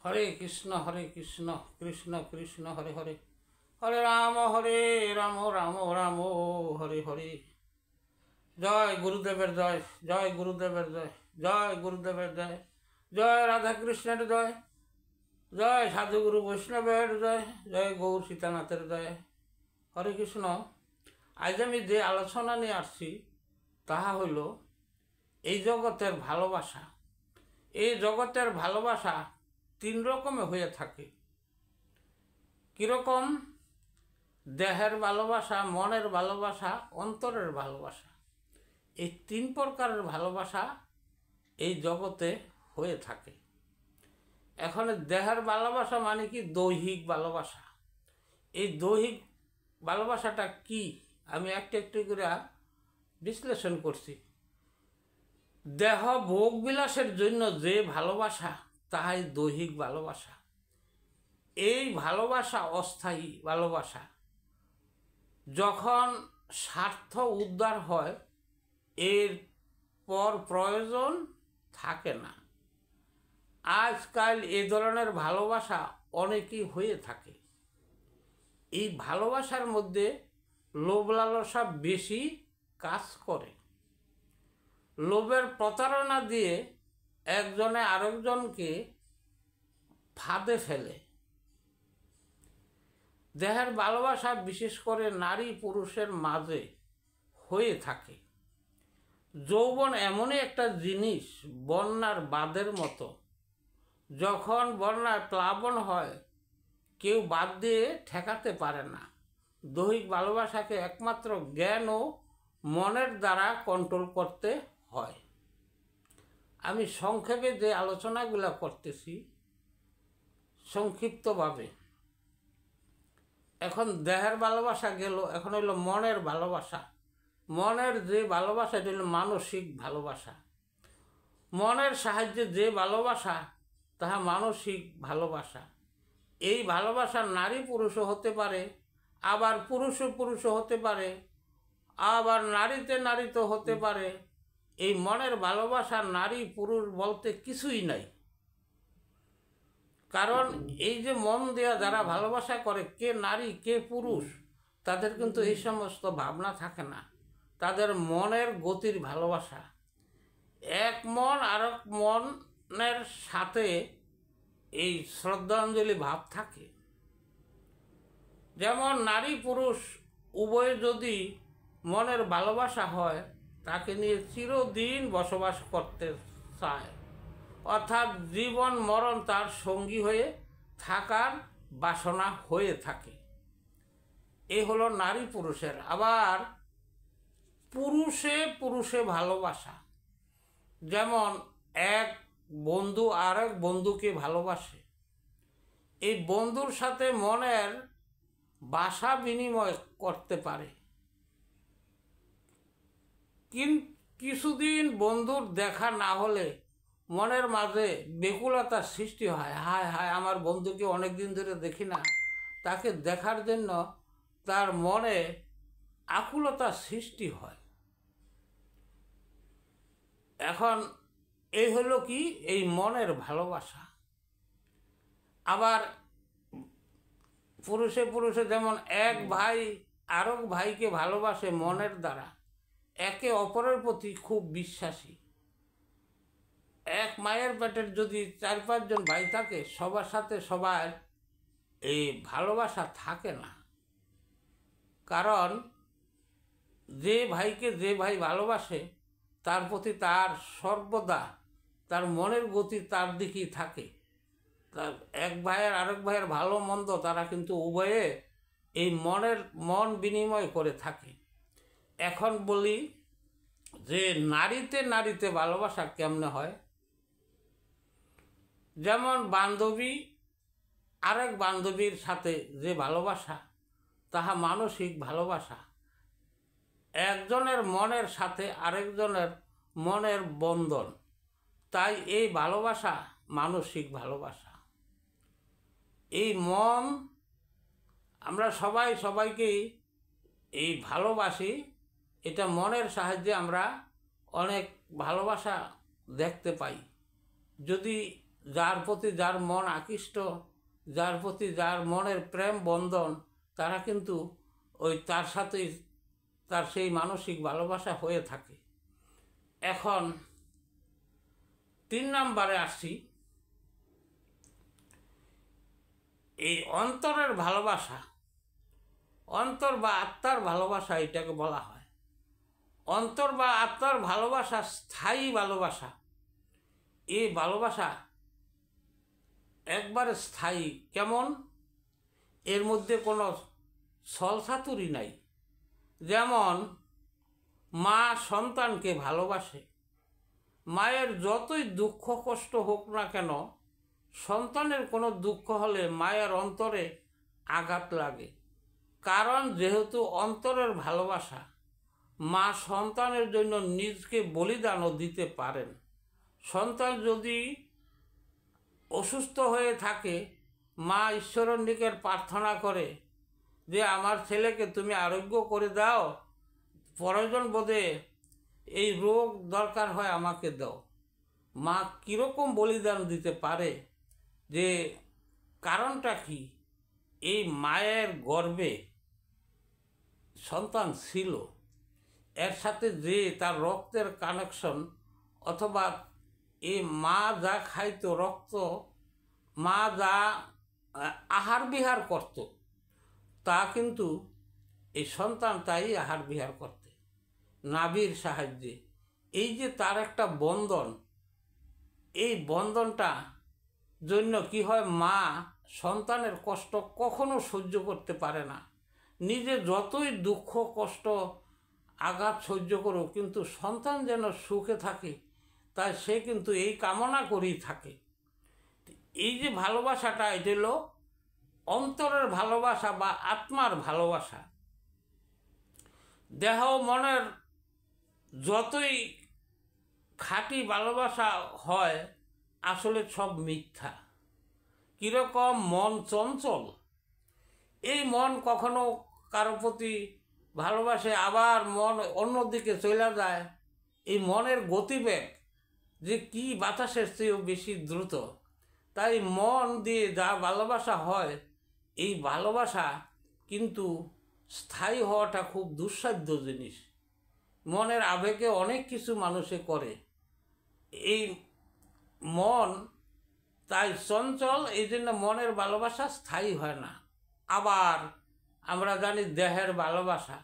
হরে কৃষ্ণ কৃষ্ণ কৃষ্ণ হরে হরে, হরে রাম রাম রাম হরে হরে। জয় গুরুদেবের জয়, জয় গুরুদেবের জয়, জয় গুরুদেবের জয়, জয় রাধা কৃষ্ণের জয়, জয় সাধুগুরু বৈষ্ণবের জয়, জয় গৌর সীতানাথের জয়। হরে কৃষ্ণ। আজ আমি যে আলোচনা নিয়ে আসছি তাহা হইল এই জগতের ভালোবাসা। এই জগতের ভালোবাসা তিন রকমে হয়ে থাকে। কীরকম? দেহের ভালোবাসা, মনের ভালোবাসা, অন্তরের ভালোবাসা। এই তিন প্রকারের ভালোবাসা এই জগতে হয়ে থাকে। এখন দেহের ভালোবাসা মানে কি? দৈহিক ভালোবাসা। এই দৈহিক ভালোবাসাটা কি আমি একটু একটু করে বিশ্লেষণ করছি। দেহ ভোগ বিলাসের জন্য যে ভালোবাসা তাহাই দৈহিক ভালোবাসা। এই ভালোবাসা অস্থায়ী ভালোবাসা। যখন স্বার্থ উদ্ধার হয় এর পর প্রয়োজন থাকে না। আজকাল এ ধরনের ভালোবাসা অনেকই হয়ে থাকে। এই ভালোবাসার মধ্যে লোভ লালসা বেশি কাজ করে। লোভের প্রতারণা দিয়ে একজনে আরেকজনকে ফাঁদে ফেলে। দেহের ভালোবাসা বিশেষ করে নারী পুরুষের মাঝে হয়ে থাকে। যৌবন এমনই একটা জিনিস, বন্যার বাঁধের মতো। যখন বন্যার প্লাবন হয় কেউ বাদ দিয়ে ঠেকাতে পারে না। দৈহিক ভালোবাসাকে একমাত্র জ্ঞান ও মনের দ্বারা কন্ট্রোল করতে হয়। আমি সংক্ষেপে যে আলোচনাগুলো করতেছি সংক্ষিপ্তভাবে। এখন দেহের ভালোবাসা গেল, এখন হইল মনের ভালোবাসা। মনের যে ভালোবাসা এটা হইল মানসিক ভালোবাসা। মনের সাহায্যে যে ভালোবাসা তাহা মানসিক ভালোবাসা। এই ভালোবাসা নারী পুরুষও হতে পারে, আবার পুরুষও হতে পারে, আবার নারীতে নারীতে হতে পারে। এই মনের ভালোবাসা নারী পুরুষ বলতে কিছুই নাই। কারণ এই যে মন দেয়া যারা ভালোবাসা করে, কে নারী কে পুরুষ, তাদের কিন্তু এই সমস্ত ভাবনা থাকে না। তাদের মনের গতির ভালোবাসা। এক মন আর এক মনের সাথে এই শ্রদ্ধাঞ্জলি ভাব থাকে। যেমন নারী পুরুষ উভয়ে যদি মনের ভালোবাসা হয়, তাকে নিয়ে চিরদিন বসবাস করতে চায়, অর্থাৎ জীবন মরণ তার সঙ্গী হয়ে থাকার বাসনা হয়ে থাকে। এ হলো নারী পুরুষের। আবার পুরুষে পুরুষে ভালোবাসা। যেমন এক বন্ধু আর এক বন্ধুকে ভালোবাসে। এই বন্ধুর সাথে মনের ভাষা বিনিময় করতে পারে। কিছুদিন বন্ধুর দেখা না হলে মনের মাঝে ব্যাকুলতার সৃষ্টি হয়। হায় হায়, আমার বন্ধুকে অনেকদিন ধরে দেখি না, তাকে দেখার জন্য তার মনে আকুলতার সৃষ্টি হয়। এখন এই হলো কি? এই মনের ভালোবাসা। আবার পুরুষে পুরুষে যেমন এক ভাই আরেক ভাইকে ভালোবাসে মনের দ্বারা, একে অপরের প্রতি খুব বিশ্বাসী। এক মায়ের পেটের যদি 4-5 জন ভাই থাকে, সবার সাথে সবার এই ভালোবাসা থাকে না। কারণ যে ভাইকে যে ভাই ভালোবাসে তার প্রতি তার সর্বদা তার মনের গতি তার দিকেই থাকে। তার এক ভাইয়ের আরেক ভাইয়ের ভালো মন্দ তারা কিন্তু উভয়ে এই মন বিনিময় করে থাকে। এখন বলি যে নারীতে নারীতে ভালোবাসা কেমনে হয়। যেমন বান্ধবী আরেক বান্ধবীর সাথে যে ভালোবাসা তাহা মানসিক ভালোবাসা। একজনের মনের সাথে আরেকজনের মনের বন্ধন, তাই এই ভালোবাসা মানসিক ভালোবাসা। এই মন, আমরা সবাই সবাইকেই এই ভালোবাসি। এটা মনের সাহায্যে আমরা অনেক ভালোবাসা দেখতে পাই। যদি যার প্রতি যার মন আকৃষ্ট, যার প্রতি যার মনের প্রেম বন্ধন, তারা কিন্তু ওই তার সাথেই তার সেই মানসিক ভালোবাসা হয়ে থাকে। এখন 3 নম্বরে আসছি, এই অন্তরের ভালোবাসা, অন্তর বা আত্মার ভালোবাসা এটাকে বলা হয়। অন্তর বা আত্মার ভালোবাসা স্থায়ী ভালোবাসা। এই ভালোবাসা একবারে স্থায়ী। কেমন? এর মধ্যে কোনো ছলচাতুরি নাই। যেমন মা সন্তানকে ভালোবাসে, মায়ের যতই দুঃখ কষ্ট হোক না কেন, সন্তানের কোনো দুঃখ হলে মায়ের অন্তরে আঘাত লাগে। কারণ যেহেতু অন্তরের ভালোবাসা, মা সন্তানের জন্য নিজকে বলিদানও দিতে পারেন। সন্তান যদি অসুস্থ হয়ে থাকে, মা ঈশ্বরের নিকট প্রার্থনা করে যে আমার ছেলেকে তুমি আরোগ্য করে দাও, প্রয়োজন বোধে এই রোগ দরকার হয় আমাকে দাও। মা কীরকম বলিদান দিতে পারে, যে কারণটা কি? এই মায়ের গর্ভে সন্তান ছিল, এর সাথে যে তার রক্তের কানেকশন, অথবা এই মা যা খাইতো রক্ত, মা যা আহার বিহার করত, তা কিন্তু এই সন্তান তাই আহার বিহার করতে, নাভির সাহায্যে। এই যে তার একটা বন্ধন, এই বন্ধনটা জন্য কি হয়, মা সন্তানের কষ্ট কখনো সহ্য করতে পারে না। নিজে যতই দুঃখ কষ্ট আঘাত সহ্য করুক, কিন্তু সন্তান যেন সুখে থাকে, তাই সে কিন্তু এই কামনা করেই থাকে। এই যে ভালোবাসাটা, এটা হলো অন্তরের ভালোবাসা বা আত্মার ভালোবাসা। দেহ মনের যতই খাঁটি ভালোবাসা হয়, আসলে সব মিথ্যা। কীরকম? মন চঞ্চল। এই মন কখনো কারো প্রতি ভালোবাসে, আবার মন অন্যদিকে চলে যায়। এই মনের গতিবেগ যে কি বাতাসের চেয়েও বেশি দ্রুত। তাই মন দিয়ে যা ভালোবাসা হয়, এই ভালোবাসা কিন্তু স্থায়ী হওয়াটা খুব দুঃসাধ্য জিনিস। মনের আবেগে অনেক কিছু মানুষে করে। এই মন তাই চঞ্চল, এই জন্য মনের ভালোবাসা স্থায়ী হয় না। আবার আমরা জানি দেহের ভালোবাসা।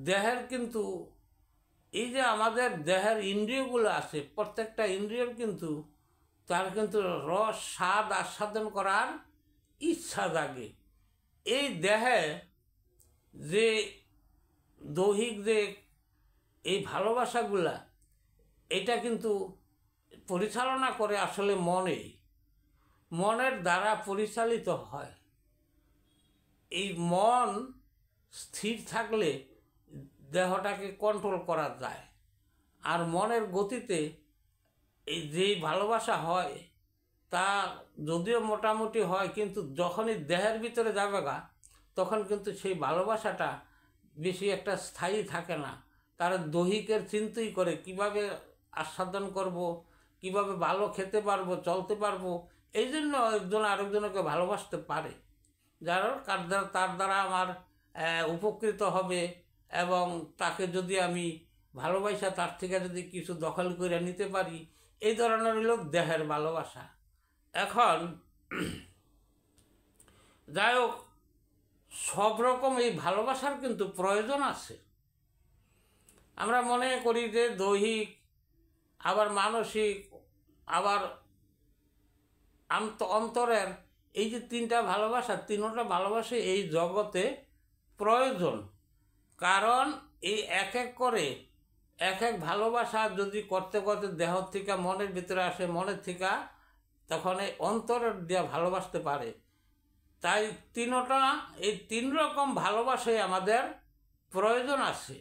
দেহের কিন্তু এই যে আমাদের দেহের ইন্দ্রিয়গুলো আছে, প্রত্যেকটা ইন্দ্রিয়র কিন্তু তার কিন্তু রস স্বাদ আস্বাদন করার ইচ্ছা জাগে। এই দেহে যে দৈহিক যে এই ভালোবাসাগুলা, এটা কিন্তু পরিচালনা করে আসলে মনের দ্বারা পরিচালিত হয়। এই মন স্থির থাকলে দেহটাকে কন্ট্রোল করা যায়। আর মনের গতিতে এই যেই ভালোবাসা হয়, তা যদিও মোটামুটি হয়, কিন্তু যখনই দেহের ভিতরে যাবে গা, তখন কিন্তু সেই ভালোবাসাটা বেশি একটা স্থায়ী থাকে না। তারা দৈহিকের চিন্তাই করে কিভাবে আস্বাদন করব, কিভাবে ভালো খেতে পারবো, চলতে পারবো। এই জন্য একজন আরেকজনকে ভালোবাসতে পারে, তার দ্বারা আমার উপকৃত হবে, এবং তাকে যদি আমি ভালোবাসা তার থেকে যদি কিছু দখল করে নিতে পারি, এই ধরনের লোক দেহের ভালোবাসা। এখন যাই হোক, সব রকম এই ভালোবাসার কিন্তু প্রয়োজন আছে। আমরা মনে করি যে দৈহিক, আবার মানসিক, আবার অন্তরের, এই যে 3টা ভালোবাসা, 3টা ভালোবাসা এই জগতে প্রয়োজন। কারণ এই এক এক করে এক এক ভালোবাসা যদি করতে করতে দেহ থেকে মনের ভিতরে আসে, মনের থেকে তখন এই অন্তরের দিয়ে ভালোবাসতে পারে। তাই এই 3 রকম ভালোবাসাই আমাদের প্রয়োজন আছে।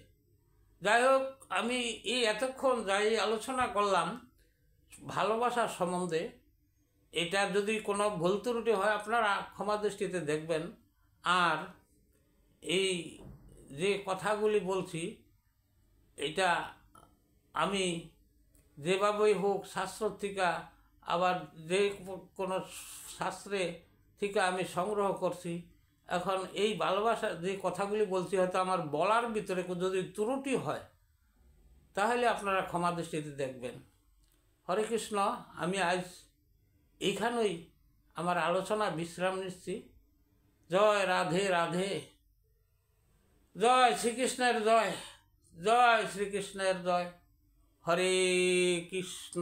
যাই হোক, আমি এই এতক্ষণ যাই আলোচনা করলাম ভালোবাসার সম্বন্ধে, এটা যদি কোনো ভুল ত্রুটি হয় আপনারা ক্ষমা দৃষ্টিতে দেখবেন। আর এই যে কথাগুলি বলছি, এটা আমি যেভাবেই হোক শাস্ত্র থেকে আবার যে কোনো শাস্ত্রে থেকে আমি সংগ্রহ করছি। এখন এই ভালোবাসা যে কথাগুলি বলছি, হয়তো আমার বলার ভিতরে যদি ত্রুটি হয় তাহলে আপনারা ক্ষমা দৃষ্টিতে দেখবেন। হরে কৃষ্ণ। আমি আজ এইখানেই আমার আলোচনা বিশ্রাম নিচ্ছি। জয় রাধে রাধে। জয় শ্রীকৃষ্ণের জয়। জয় শ্রীকৃষ্ণের জয়। হরে কৃষ্ণ।